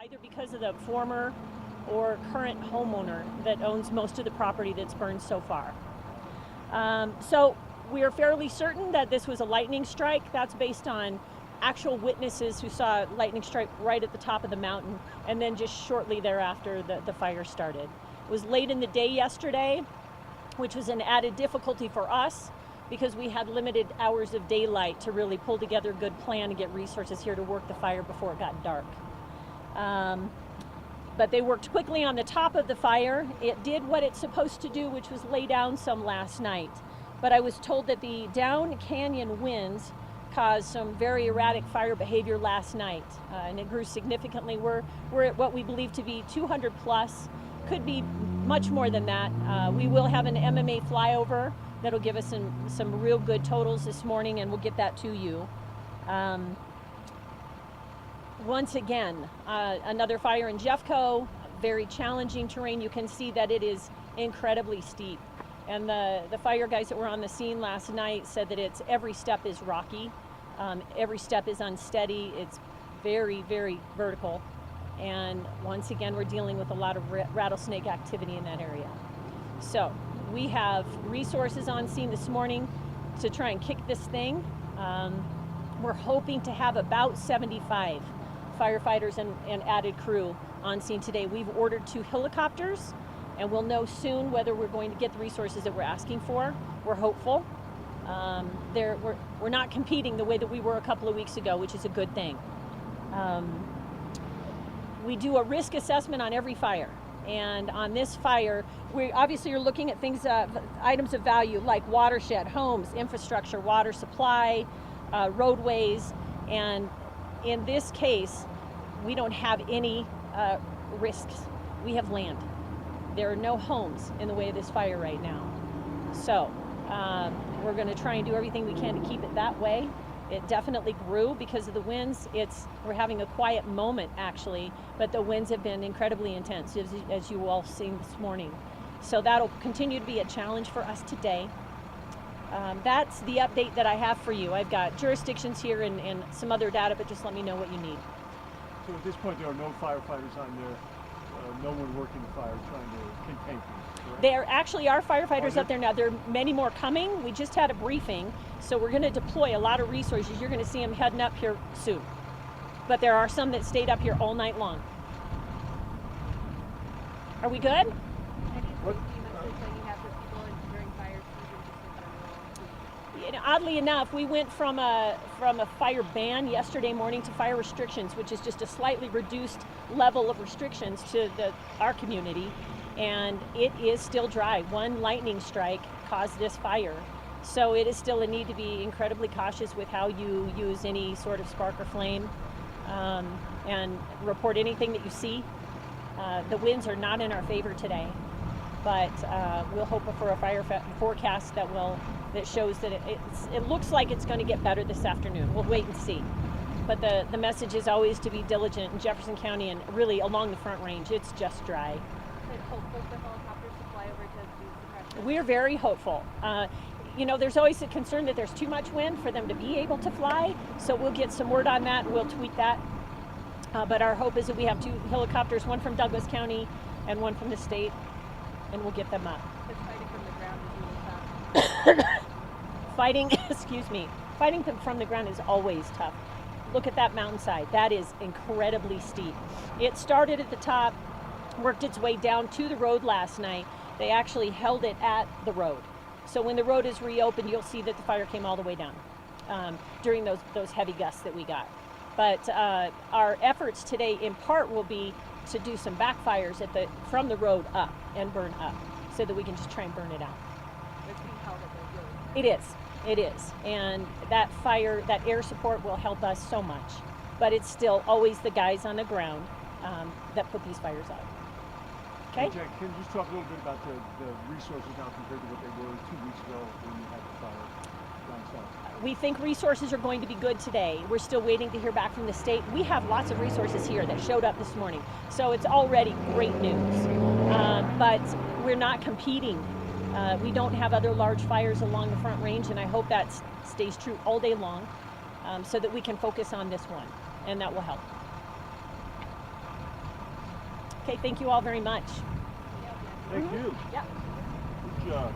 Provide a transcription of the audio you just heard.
either because of the former or current homeowner that owns most of the property that's burned so far. So we are fairly certain that this was a lightning strike. That's based on actual witnesses who saw a lightning strike right at the top of the mountain, and then just shortly thereafter the fire started. It was late in the day yesterday, which was an added difficulty for us because we had limited hours of daylight to really pull together a good plan and get resources here to work the fire before it got dark. But they worked quickly on the top of the fire. It did what it's supposed to do, which was lay down some last night. But I was told that the down canyon winds caused some very erratic fire behavior last night, and it grew significantly. We're at what we believe to be 200 plus, could be much more than that. We will have an MMA flyover that'll give us some real good totals this morning, and we'll get that to you. Once again, another fire in Jeffco, very challenging terrain. You can see that it is incredibly steep. And the fire guys that were on the scene last night said that every step is rocky. Every step is unsteady. It's very, very vertical. And once again, we're dealing with a lot of rattlesnake activity in that area. So we have resources on scene this morning to try and kick this thing. We're hoping to have about 75 firefighters and added crew on scene today. We've ordered 2 helicopters, and we'll know soon whether we're going to get the resources that we're asking for. We're hopeful. We're not competing the way that we were a couple of weeks ago, which is a good thing. We do a risk assessment on every fire, and on this fire, we obviously are looking at things, items of value like watershed, homes, infrastructure, water supply, roadways, and in this case, we don't have any risks. We have land. There are no homes in the way of this fire right now. So we're going to try and do everything we can to keep it that way. It definitely grew because of the winds. We're having a quiet moment actually, but the winds have been incredibly intense, as you all seen this morning. So that'll continue to be a challenge for us today. That's the update that I have for you. I've got jurisdictions here and some other data, but just let me know what you need. So at this point, there are no firefighters on there, no one working the fire trying to contain things, correct? There actually are firefighters up there now. There are many more coming. We just had a briefing, so we're going to deploy a lot of resources. You're going to see them heading up here soon. But there are some that stayed up here all night long. Are we good? Oddly enough, we went from a fire ban yesterday morning to fire restrictions, which is just a slightly reduced level of restrictions to our community, and it is still dry. One lightning strike caused this fire, so it is still a need to be incredibly cautious with how you use any sort of spark or flame, and report anything that you see. The winds are not in our favor today, but we'll hope for a fire forecast that shows that it looks like it's going to get better this afternoon. We'll wait and see. But the message is always to be diligent in Jefferson County and really along the Front Range. It's just dry. Is it hopeful for helicopters to fly over to do suppression? We're very hopeful. There's always a concern that there's too much wind for them to be able to fly, so we'll get some word on that and we'll tweet that. But our hope is that we have 2 helicopters, one from Douglas County and one from the state, and we'll get them up. Because fighting from the ground is really tough. Fighting them from the ground is always tough. Look at that mountainside. That is incredibly steep. It started at the top, worked its way down to the road last night. They actually held it at the road. So when the road is reopened, you'll see that the fire came all the way down during those heavy gusts that we got. But our efforts today in part will be to do some backfires from the road up and burn up so that we can just try and burn it out. It's being held at the road. It is. And that air support will help us so much. But it's still always the guys on the ground that put these fires out. Okay? Hey Jack, can you just talk a little bit about the resources now compared to what they were 2 weeks ago when you had the fire down south? We think resources are going to be good today. We're still waiting to hear back from the state. We have lots of resources here that showed up this morning. So it's already great news. But we're not competing. We don't have other large fires along the Front Range, and I hope that stays true all day long so that we can focus on this one, and that will help. Okay, thank you all very much. Thank you. Yep. Good job.